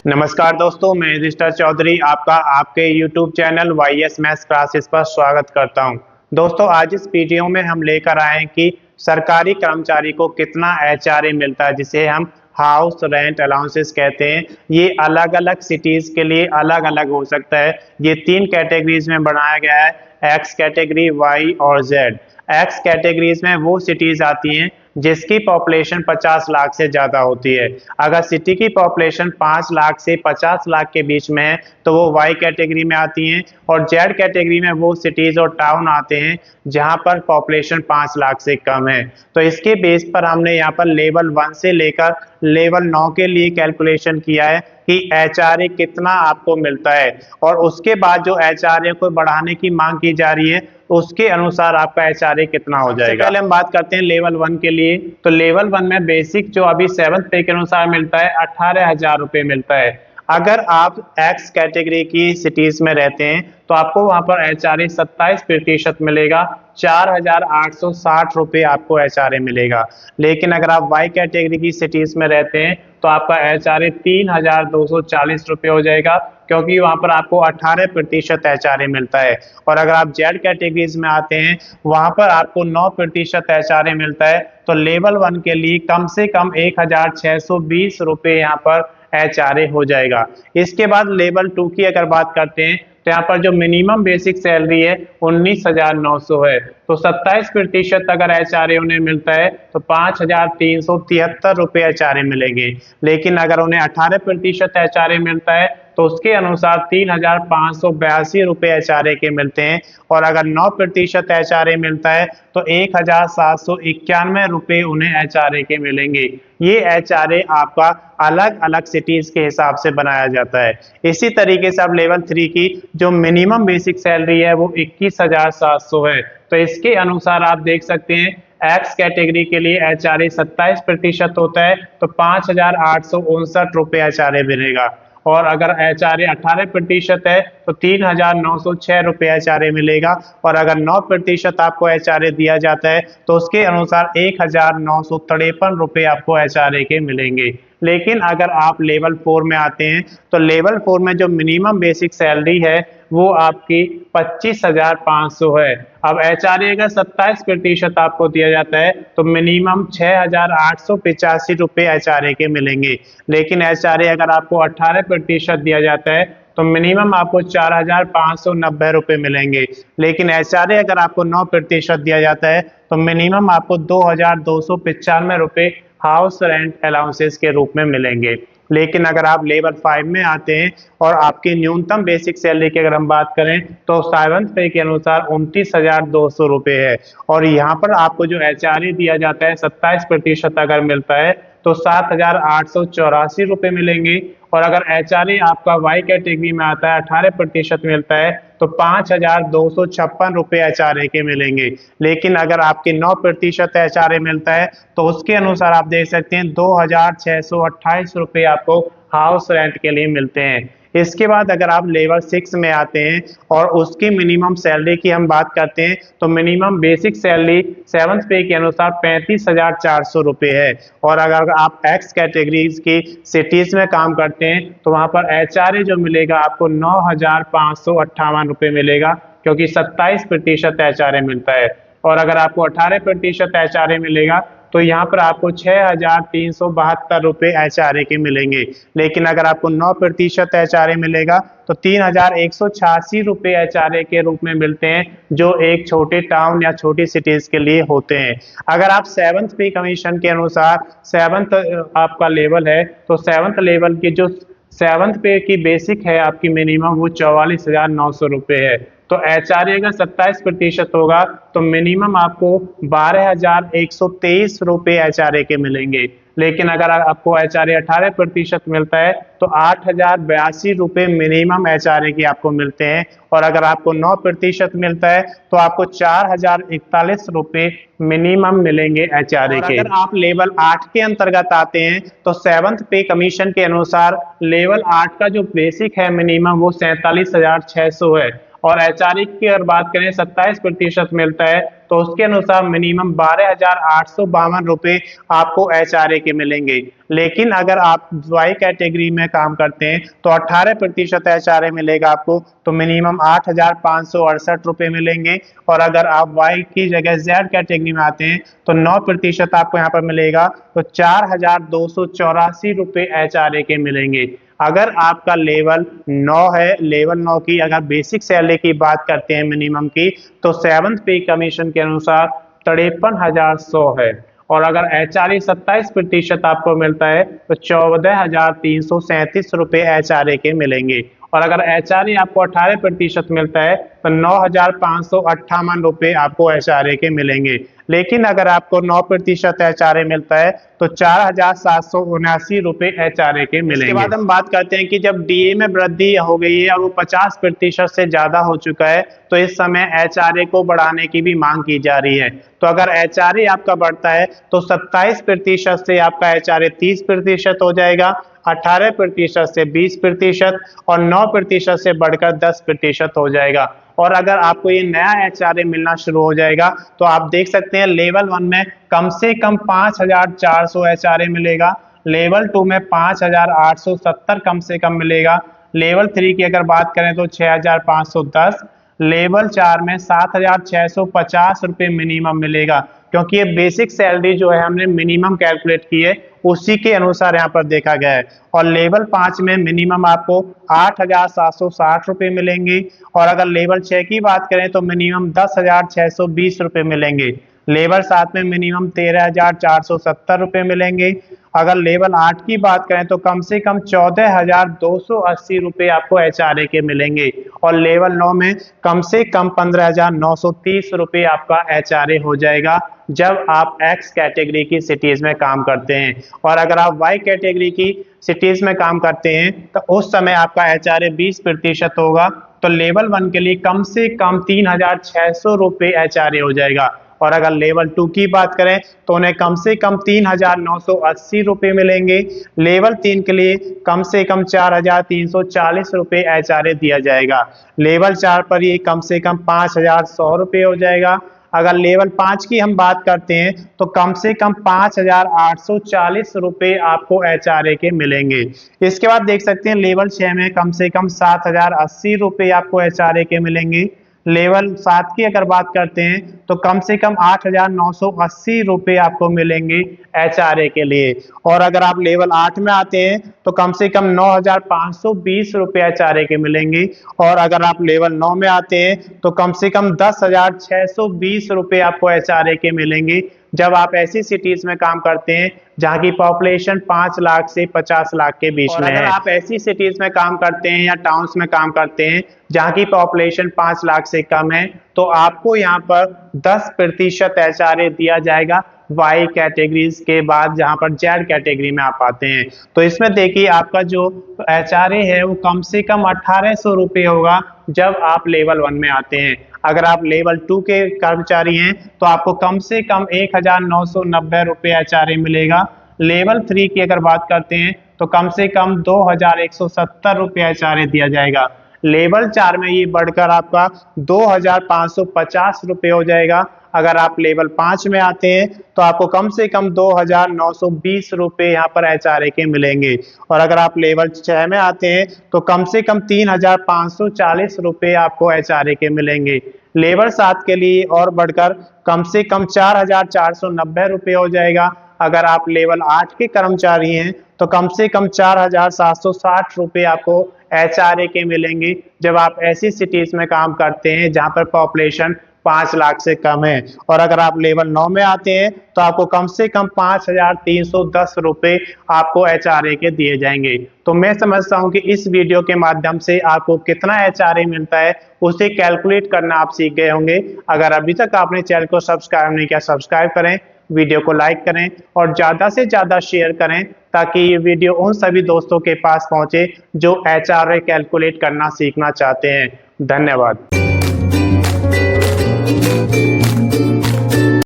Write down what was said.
नमस्कार दोस्तों, मैं रजिस्टर चौधरी आपका आपके YouTube channel YS maths classes पर स्वागत करता हूं। दोस्तों, आज इस वीडियो में हम लेकर आए हैं कि सरकारी कर्मचारी को कितना HRA मिलता है, जिसे हम हाउस रेंट अलाउंसेस कहते हैं। ये अलग अलग सिटीज़ के लिए अलग अलग हो सकता है। ये 3 कैटेगरीज में बनाया गया है, X कैटेगरी, Y और Z। X कैटेगरीज में वो सिटीज़ आती हैं जिसकी पॉपुलेशन 50 लाख से ज़्यादा होती है। अगर सिटी की पॉपुलेशन 5 लाख से 50 लाख के बीच में है तो वो वाई कैटेगरी में आती हैं, और जेड कैटेगरी में वो सिटीज़ और टाउन आते हैं जहां पर पॉपुलेशन 5 लाख से कम है। तो इसके बेस पर हमने यहाँ पर लेवल 1 से लेकर लेवल 9 के लिए कैलकुलेशन किया है कि HRA कितना आपको मिलता है, और उसके बाद जो HRA को बढ़ाने की मांग की जा रही है उसके अनुसार आपका HRA कितना हो जाएगा। पहले हम बात करते हैं लेवल 1 के लिए। तो लेवल 1 में बेसिक जो अभी 7th पे के अनुसार मिलता है 18,000 रुपये मिलता है। अगर आप एक्स कैटेगरी की सिटीज में रहते हैं तो आपको वहां पर HRA 27% मिलेगा, 4,860 रुपये आपको HRA मिलेगा। लेकिन अगर आप वाई कैटेगरी की सिटीज में रहते हैं तो आपका HRA 3,240 रुपये हो जाएगा, क्योंकि वहां पर आपको 18% HRA मिलता है। और अगर आप जेड कैटेगरीज में आते हैं वहां पर आपको 9% HRA मिलता है। तो लेवल 1 के लिए कम से कम 1,620 रुपये यहाँ पर HRA हो जाएगा। इसके बाद लेवल 2 की अगर बात करते हैं तो यहाँ पर जो मिनिमम बेसिक सैलरी है 19,900 है। तो 27% अगर HRA उन्हें मिलता है तो 5,373 रुपये HRA मिलेंगे। लेकिन अगर उन्हें 18% HRA मिलता है तो उसके अनुसार 3,582 रुपये HRA के मिलते हैं। और अगर 9% HRA मिलता है तो 1,791 रुपये उन्हें HRA के मिलेंगे। ये HRA आपका अलग अलग सिटीज के हिसाब से बनाया जाता है। इसी तरीके से अब लेवल 3 की जो मिनिमम बेसिक सैलरी है वो 21,700 है। तो इसके अनुसार आप देख सकते हैं एक्स कैटेगरी के लिए HRA 27% होता है तो 5,859 रुपये HRA मिलेगा। और अगर HRA 18% है तो 3,906 रुपये HRA मिलेगा। और अगर 9% आपको HRA दिया जाता है तो उसके अनुसार 1,953 रुपये आपको HRA के मिलेंगे। लेकिन अगर आप लेवल 4 में आते हैं तो लेवल 4 में जो मिनिमम बेसिक सैलरी है वो आपकी 25,500 है। अब HRA अगर 27% आपको दिया जाता है तो मिनिमम 6,885 रुपये HRA के मिलेंगे। लेकिन HRA अगर आपको 18% दिया जाता है तो मिनिमम आपको 4,590 रुपये मिलेंगे। लेकिन HRA अगर आपको 9% दिया जाता है तो मिनिमम आपको 2,295 रुपये हाउस रेंट अलाउंसेस के रूप में मिलेंगे। लेकिन अगर आप लेवल 5 में आते हैं और आपकी न्यूनतम बेसिक सैलरी की अगर हम बात करें तो 7th पे के अनुसार 29,200 रुपये है। और यहाँ पर आपको जो HRA दिया जाता है 27% अगर मिलता है तो 7,884 रुपये मिलेंगे। और अगर HRA आपका वाई कैटेगरी में आता है 18% मिलता है तो 5,256 रुपये HRA के मिलेंगे। लेकिन अगर आपके 9% HRA मिलता है तो उसके अनुसार आप देख सकते हैं 2,628 रुपये आपको हाउस रेंट के लिए मिलते हैं। इसके बाद अगर आप लेवल 6 में आते हैं और उसकी मिनिमम सैलरी की हम बात करते हैं तो मिनिमम बेसिक सैलरी 7th पे के अनुसार 35,400 रुपये है। और अगर आप एक्स कैटेगरीज की सिटीज में काम करते हैं तो वहां पर HRA जो मिलेगा आपको 9,558 रुपये मिलेगा, क्योंकि 27% HRA मिलता है। और अगर आपको 18% HRA मिलेगा तो यहाँ पर आपको 6,372 रुपये HRA के मिलेंगे। लेकिन अगर आपको 9% HRA मिलेगा तो 3,186 रुपये HRA के रूप में मिलते हैं, जो एक छोटे टाउन या छोटी सिटीज के लिए होते हैं। अगर आप 7th पे कमीशन के अनुसार 7th आपका लेवल है तो 7th लेवल की जो 7th पे की बेसिक है आपकी मिनिमम वो 44,900 रुपये है। तो HRA अगर 27% होगा तो मिनिमम आपको 12,123 रुपये HRA के मिलेंगे। लेकिन अगर आपको HRA 18% मिलता है तो 8,082 रुपये मिनिमम HRA की आपको मिलते हैं। और अगर आपको 9% मिलता है तो आपको 4,041 रुपये मिनिमम मिलेंगे HRA के। अगर आप लेवल 8 के अंतर्गत आते हैं तो 7th पे कमीशन के अनुसार लेवल 8 का जो बेसिक है मिनिमम वो 47,600 है। और HRA की अगर बात करें 27% मिलता है तो उसके अनुसार मिनिमम 12,852 रुपये आपको HRA के मिलेंगे। लेकिन अगर आप वाई कैटेगरी में काम करते हैं तो 18% HRA मिलेगा आपको, तो मिनिमम 8,568 रुपये मिलेंगे। और अगर आप वाई की जगह जेड कैटेगरी में आते हैं तो 9% आपको यहाँ पर मिलेगा, तो 4,284 रुपये HRA के मिलेंगे। अगर आपका लेवल 9 है, लेवल 9 की अगर बेसिक सैलरी की बात करते हैं मिनिमम की, तो 7th पे कमीशन के अनुसार 53,100 है। और अगर HRA 27% आपको मिलता है तो 14,337 रुपये HRA के मिलेंगे। और अगर HRA आपको 18% मिलता है तो 9,558 रुपये आपको HRA के मिलेंगे। लेकिन अगर आपको 9% HRA मिलता है तो 4,779 रुपये HRA के मिलेंगे। इसके बाद हम बात करते हैं कि जब DA में वृद्धि हो गई है और वो 50% से ज्यादा हो चुका है तो इस समय HRA को बढ़ाने की भी मांग की जा रही है। तो अगर HRA आपका बढ़ता है तो 27% से आपका HRA 30% हो जाएगा, 18% से 20% और 9% से बढ़कर 10% हो जाएगा। और अगर आपको ये नया HRA मिलना शुरू हो जाएगा तो आप देख सकते हैं लेवल 1 में कम से कम 5,400 HRA मिलेगा, लेवल 2 में 5,870 कम से कम मिलेगा, लेवल 3 की अगर बात करें तो 6,510, लेवल 4 में 7,650 रुपये मिनिमम मिलेगा, क्योंकि ये बेसिक सैलरी जो है हमने मिनिमम कैलकुलेट की है उसी के अनुसार यहाँ पर देखा गया है। और लेवल 5 में मिनिमम आपको 8,760 रुपये मिलेंगे। और अगर लेवल 6 की बात करें तो मिनिमम 10,620 रुपये मिलेंगे, लेवल 7 में मिनिमम 13,470 रुपये मिलेंगे। अगर लेवल 8 की बात करें तो कम से कम 14,280 रुपये आपको HRA के मिलेंगे। और लेवल 9 में कम से कम 15,930 रुपये आपका HRA हो जाएगा जब आप X कैटेगरी की सिटीज में काम करते हैं। और अगर आप Y कैटेगरी की सिटीज में काम करते हैं तो उस समय आपका HRA 20% होगा, तो लेवल 1 के लिए कम से कम 3,600 रुपये HRA हो जाएगा। और अगर लेवल 2 की बात करें तो उन्हें कम से कम 3,980 रुपये मिलेंगे, लेवल 3 के लिए कम से कम 4,340 रुपये HRA दिया जाएगा, लेवल 4 पर ये कम से कम 5,100 रुपये हो जाएगा। अगर लेवल 5 की हम बात करते हैं तो कम से कम 5,840 रुपये आपको HRA के मिलेंगे। इसके बाद देख सकते हैं लेवल 6 में कम से कम 7,080 रुपये आपको HRA के मिलेंगे, लेवल 7 की अगर बात करते हैं तो कम से कम 8,980 रुपये आपको मिलेंगे HRA के लिए। और अगर आप लेवल 8 में आते हैं तो कम से कम 9,520 रुपये HRA के मिलेंगे। और अगर आप लेवल 9 में आते हैं तो कम से कम 10,620 रुपये आपको HRA के मिलेंगे जब आप ऐसी सिटीज में काम करते हैं जहाँ की पॉपुलेशन 5 लाख से 50 लाख के बीच में है। अगर आप ऐसी सिटीज में काम करते हैं या टाउन्स में काम करते हैं जहाँ की पॉपुलेशन 5 लाख से कम है तो आपको यहाँ पर 10% HRA दिया जाएगा वाई कैटेगरीज के बाद, जहां पर जेड कैटेगरी में आप आते हैं। तो इसमें देखिए आपका जो HRA है वो कम से कम 1,800 रुपये होगा जब आप लेवल 1 में आते हैं। अगर आप लेवल 2 के कर्मचारी हैं तो आपको कम से कम 1,990 रुपये HRA मिलेगा, लेवल 3 की अगर बात करते हैं तो कम से कम 2,170 रुपये HRA दिया जाएगा, लेवल 4 में ये बढ़कर आपका 2,550 रुपये हो जाएगा। अगर आप लेवल 5 में आते हैं तो आपको कम से कम 2,920 रुपये यहाँ पर HRA के मिलेंगे। और अगर आप लेवल 6 में आते हैं तो कम से कम 3,540 रुपये आपको HRA के मिलेंगे, लेवल 7 के लिए और बढ़कर कम से कम 4,490 रुपये हो जाएगा। अगर आप लेवल 8 के कर्मचारी हैं तो कम से कम 4,760 रुपये आपको HRA के मिलेंगे जब आप ऐसी सिटीज में काम करते हैं जहां पर पॉपुलेशन 5 लाख से कम है। और अगर आप लेवल 9 में आते हैं तो आपको कम से कम 5,310 रुपये आपको HRA के दिए जाएंगे। तो मैं समझता हूं कि इस वीडियो के माध्यम से आपको कितना HRA मिलता है उसे कैलकुलेट करना आप सीख गए होंगे। अगर अभी तक आपने चैनल को सब्सक्राइब नहीं किया, सब्सक्राइब करें, वीडियो को लाइक करें और ज़्यादा से ज़्यादा शेयर करें ताकि ये वीडियो उन सभी दोस्तों के पास पहुंचे जो HRA कैलकुलेट करना सीखना चाहते हैं। धन्यवाद।